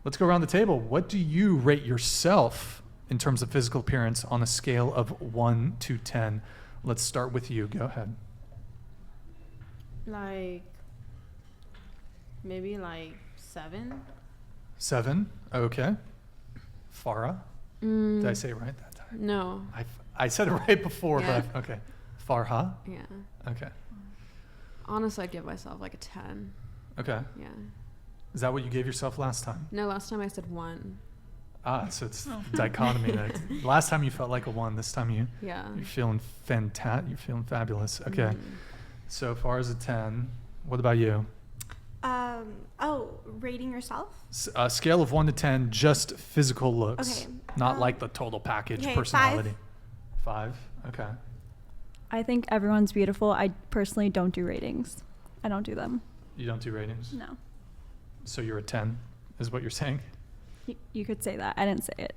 Let's go around the table. What do you rate yourself in terms of physical appearance on a scale of 1 to 10? Let's start with you. Go ahead. Like, maybe like 7. 7? Okay. Farah? Did I say it right that time? No. I said it right before, Yeah. but okay. Farha? Yeah. Okay. Honestly, I'd give myself like a 10. Okay. Yeah. Is that what you gave yourself last time? No, last time I said 1. So it's dichotomy. Last time you felt like a 1. This time you're feeling fantastic. You're feeling fabulous. Okay. So far as a 10. What about you? Rating yourself? Scale of 1 to 10, just physical looks. Okay. Not like the total package, okay, personality. 5? Okay. I think everyone's beautiful. I personally don't do ratings. I don't do them. You don't do ratings? No. So you're a 10, is what you're saying? You could say that. I didn't say it.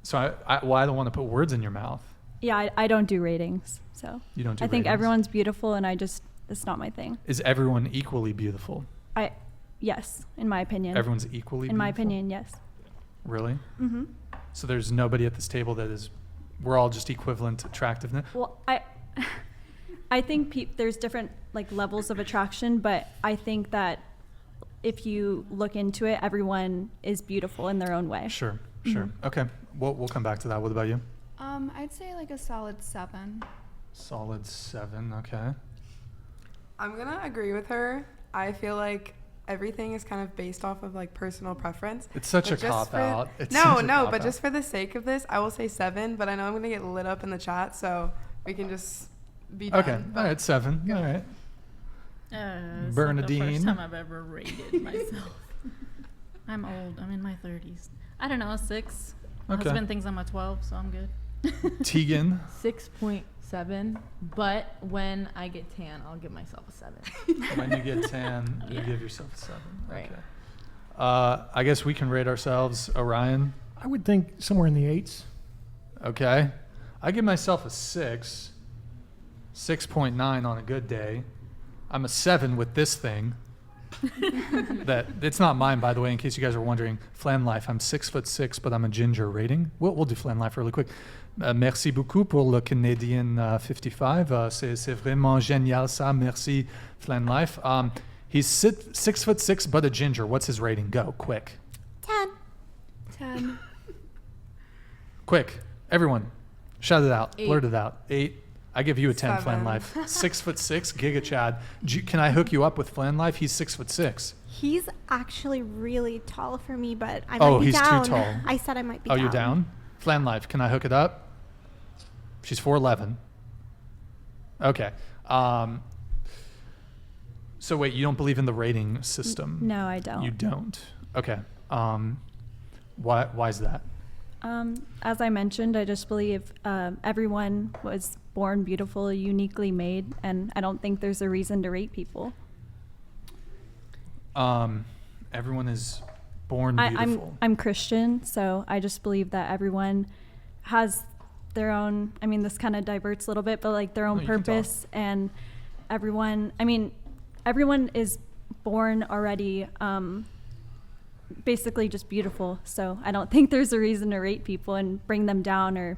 So I don't want to put words in your mouth. Yeah, I don't do ratings. So You don't do I think ratings? everyone's beautiful, and it's not my thing. Is everyone equally beautiful? Yes, in my opinion. Everyone's equally beautiful? In my opinion, yes. Really? Mm-hmm. So there's nobody at this table that is, we're all just equivalent attractiveness? Well, I think there's different levels of attraction, but I think that if you look into it, everyone is beautiful in their own way. Sure. Okay. We'll come back to that. What about you? I'd say like a solid 7. Solid 7. Okay. I'm gonna agree with her. I feel like everything is kind of based off of personal preference. It's such But a cop out. But just for the sake of this, I will say 7. But I know I'm gonna get lit up in the chat, so we can just be done. Okay. All right. 7. All right. It's Bernadine. not the first time I've ever rated myself. I'm old. I'm in my 30s. I don't know, 6. My Okay. husband thinks I'm a 12, so I'm good. Tegan. 6.7, but when I get tan, I'll give myself a 7. When you get 10, you Yeah. give yourself a 7. Right. Okay. I guess we can rate ourselves. Orion. I would think somewhere in the 8s. Okay. I give myself a 6. 6.9 on a good day. I'm a 7 with this thing. That it's not mine, by the way, in case you guys are wondering. Flan Life, I'm 6'6", but I'm a ginger rating. We'll do Flan Life really quick. Merci beaucoup pour le Canadian 55. C'est vraiment génial ça. Merci Flan Life. He's 6'6", but a ginger. What's his rating? Go quick. 10. Quick, everyone, shout it out, 8. blurt it out. 8. I give you a 10, 7. Flan Life. 6'6", Giga Chad. Can I hook you up with Flan Life? He's 6'6". He's actually really tall for me, but I might be he's down. too tall. I said I might be Oh, down. you're down? Flan Life, can I hook it up? She's 4'11". Okay. So wait, you don't believe in the rating system? No, I don't. You don't. Okay. Why is that? As I mentioned, I just believe everyone was born beautiful, uniquely made, and I don't think there's a reason to rate people. Everyone is born beautiful. I'm Christian, so I just believe that everyone has their own, this kind of diverts a little bit, but their own you can purpose, and everyone is born already basically just beautiful. So I don't think there's a reason to rate people and bring them down, or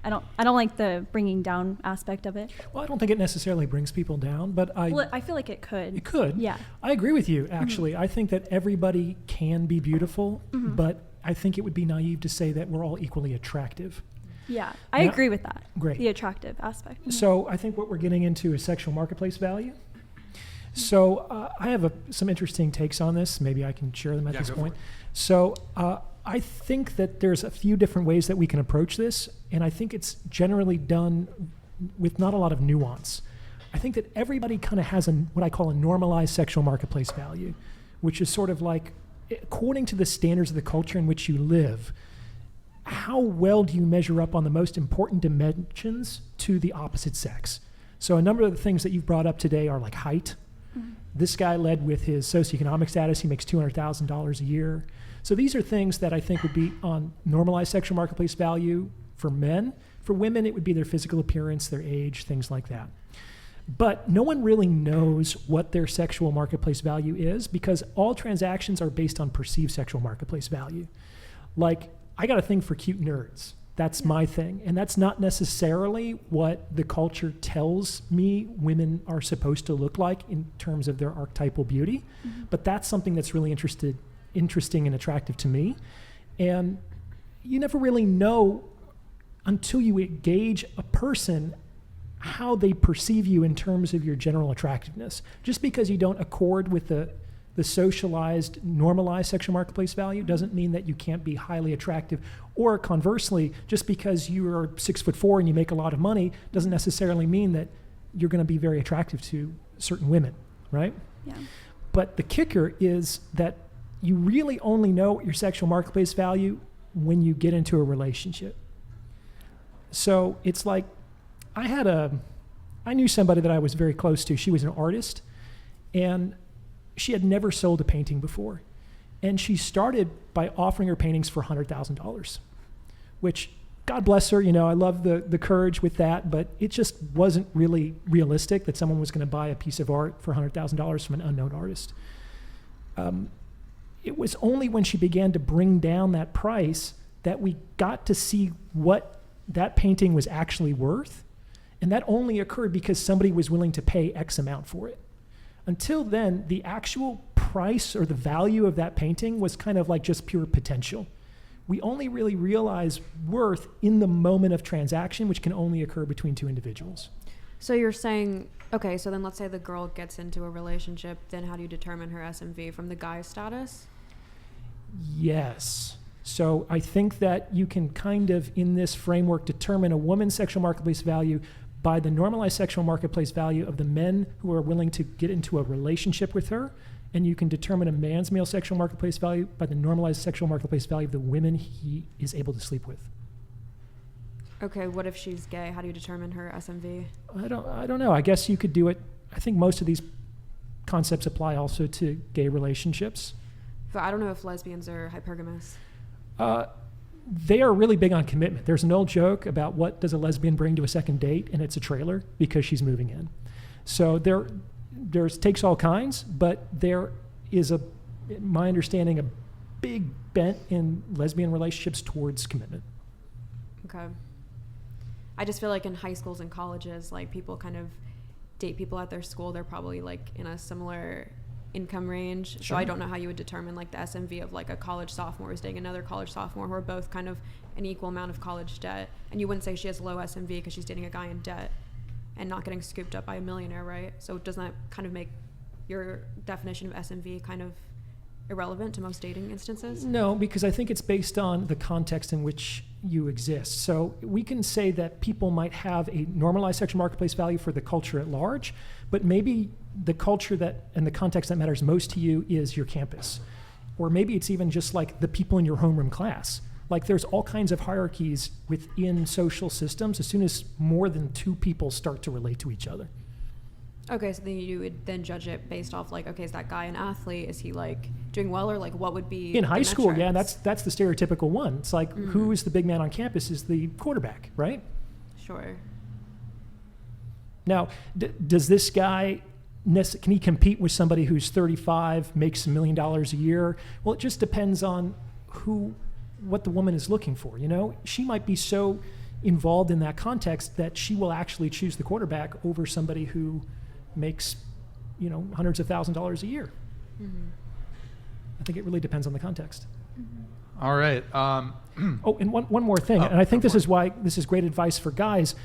I don't like the bringing down aspect of it. Well, I don't think it necessarily brings people down, but I feel like it could. It could. Yeah. I agree with you, actually. I think that everybody can be beautiful, but I think it would be naive to say that we're all equally attractive. Yeah, I Now- agree with that. Great. The attractive aspect. So I think what we're getting into is sexual marketplace value. So I have some interesting takes on this. Maybe I can share them at this go for point. it. So I think that there's a few different ways that we can approach this, and I think it's generally done with not a lot of nuance. I think that everybody kind of has what I call a normalized sexual marketplace value, which is sort of like, according to the standards of the culture in which you live, how well do you measure up on the most important dimensions to the opposite sex? So a number of the things that you've brought up today are like height. This guy led with his socioeconomic status. He makes $200,000 a year. So these are things that I think would be on normalized sexual marketplace value for men. For women, it would be their physical appearance, their age, things like that. But no one really knows what their sexual marketplace value is because all transactions are based on perceived sexual marketplace value. Like, I got a thing for cute nerds. That's my thing. And that's not necessarily what the culture tells me women are supposed to look like in terms of their archetypal beauty. But that's something that's really interesting and attractive to me. And you never really know until you engage a person how they perceive you in terms of your general attractiveness. Just because you don't accord with the socialized, normalized sexual marketplace value doesn't mean that you can't be highly attractive. Or conversely, just because you are 6'4" and you make a lot of money doesn't necessarily mean that you're going to be very attractive to certain women, right? Yeah. But the kicker is that you really only know your sexual marketplace value when you get into a relationship. So it's like, I knew somebody that I was very close to. She was an artist, and she had never sold a painting before. And she started by offering her paintings for $100,000, which, God bless her, I love the courage with that, but it just wasn't really realistic that someone was going to buy a piece of art for $100,000 from an unknown artist. It was only when she began to bring down that price that we got to see what that painting was actually worth. And that only occurred because somebody was willing to pay X amount for it. Until then, the actual price or the value of that painting was kind of like just pure potential. We only really realize worth in the moment of transaction, which can only occur between two individuals. So you're saying, okay, so then let's say the girl gets into a relationship, then how do you determine her SMV from the guy's status? Yes. So I think that you can kind of, in this framework, determine a woman's sexual marketplace value by the normalized sexual marketplace value of the men who are willing to get into a relationship with her. And you can determine a man's male sexual marketplace value by the normalized sexual marketplace value of the women he is able to sleep with. Okay, what if she's gay? How do you determine her SMV? I don't know. I guess you could do it. I think most of these concepts apply also to gay relationships. But I don't know if lesbians are hypergamous. They are really big on commitment. There's an old joke about what does a lesbian bring to a second date, and it's a trailer because she's moving in. So there's takes all kinds, but there is my understanding, a big bent in lesbian relationships towards commitment. Okay. I just feel like in high schools and colleges, like people kind of date people at their school. They're probably like in a similar income range. Sure. So I don't know how you would determine like the SMV of like a college sophomore is dating another college sophomore who are both kind of an equal amount of college debt. And you wouldn't say she has low SMV because she's dating a guy in debt and not getting scooped up by a millionaire, right? So doesn't that kind of make your definition of SMV kind of irrelevant to most dating instances? No, because I think it's based on the context in which you exist. So we can say that people might have a normalized sexual marketplace value for the culture at large, but maybe the culture that and the context that matters most to you is your campus. Or maybe it's even just like the people in your homeroom class. Like there's all kinds of hierarchies within social systems as soon as more than two people start to relate to each other. Okay, so then you would then judge it based off like, okay, is that guy an athlete? Is he like doing well, or like what would be in the high school? Yeah, metrics? that's the stereotypical one. It's like who is the big man on campus is the quarterback, right? Sure. Now, does this guy can he compete with somebody who's 35, makes $1 million a year? Well, it just depends on what the woman is looking for. She might be so involved in that context that she will actually choose the quarterback over somebody who makes, hundreds of thousands of dollars a year. Mm-hmm. I think it really depends on the context. Mm-hmm. All right. Oh, and one more thing, and I think this is why this is great advice for guys,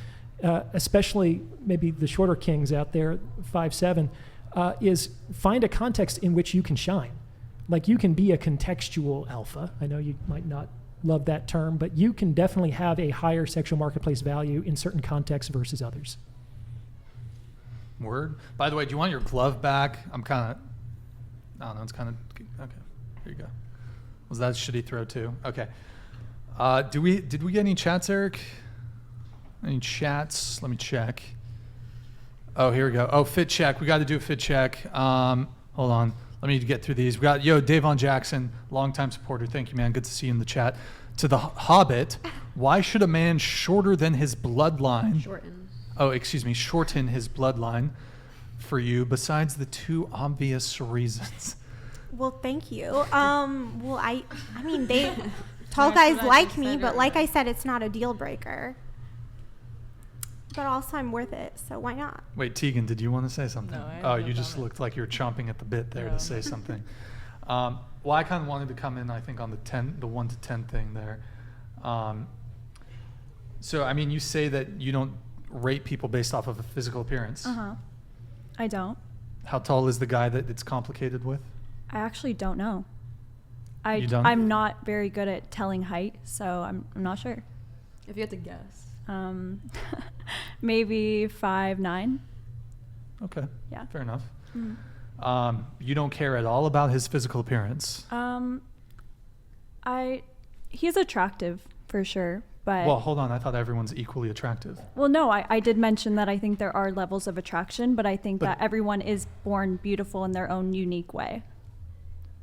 especially maybe the shorter kings out there, 5'7", is find a context in which you can shine. Like you can be a contextual alpha. I know you might not love that term, but you can definitely have a higher sexual marketplace value in certain contexts versus others. Word. By the way, do you want your glove back? I don't know. It's kind of okay. Here you go. Was that a shitty throw too? Okay. Did we get any chats, Eric? Any chats? Let me check. Oh, here we go. Oh, fit check. We got to do a fit check. Hold on. Let me get through these. We got Davon Jackson, longtime supporter. Thank you, man. Good to see you in the chat. To the Hobbit, why should a man shorter than his bloodline? Shorten. shorten his bloodline for you besides the two obvious reasons? Well, thank you. Well, I mean, tall That's guys what I like me, consider but like it. I said, it's not a deal breaker. But also, I'm worth it, so why not? Wait, Tegan, did you want to say something? No, I have Oh, no you just comment. looked like you were chomping at the bit there No. to say something. Well, I kind of wanted to come in, I think, on the 1 to 10 thing there. So, I mean, you say that you don't rate people based off of a physical appearance. Uh-huh. I don't. How tall is the guy that it's complicated with? I actually don't know. You don't? I'm not very good at telling height, so I'm not sure. If you had to guess. Maybe 5'9". Okay, Yeah. fair enough. Mhm. You don't care at all about his physical appearance. He's attractive for sure, but Well, hold on. I thought everyone's equally attractive. well, no, I did mention that I think there are levels of attraction, but I think But- that everyone is born beautiful in their own unique way.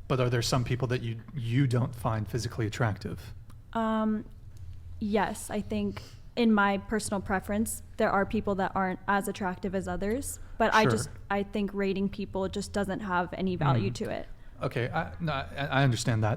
But are there some people that you don't find physically attractive? Yes, I think in my personal preference, there are people that aren't as attractive as others, but Sure. I think rating people just doesn't have any value Mm. to it. Okay, I understand that.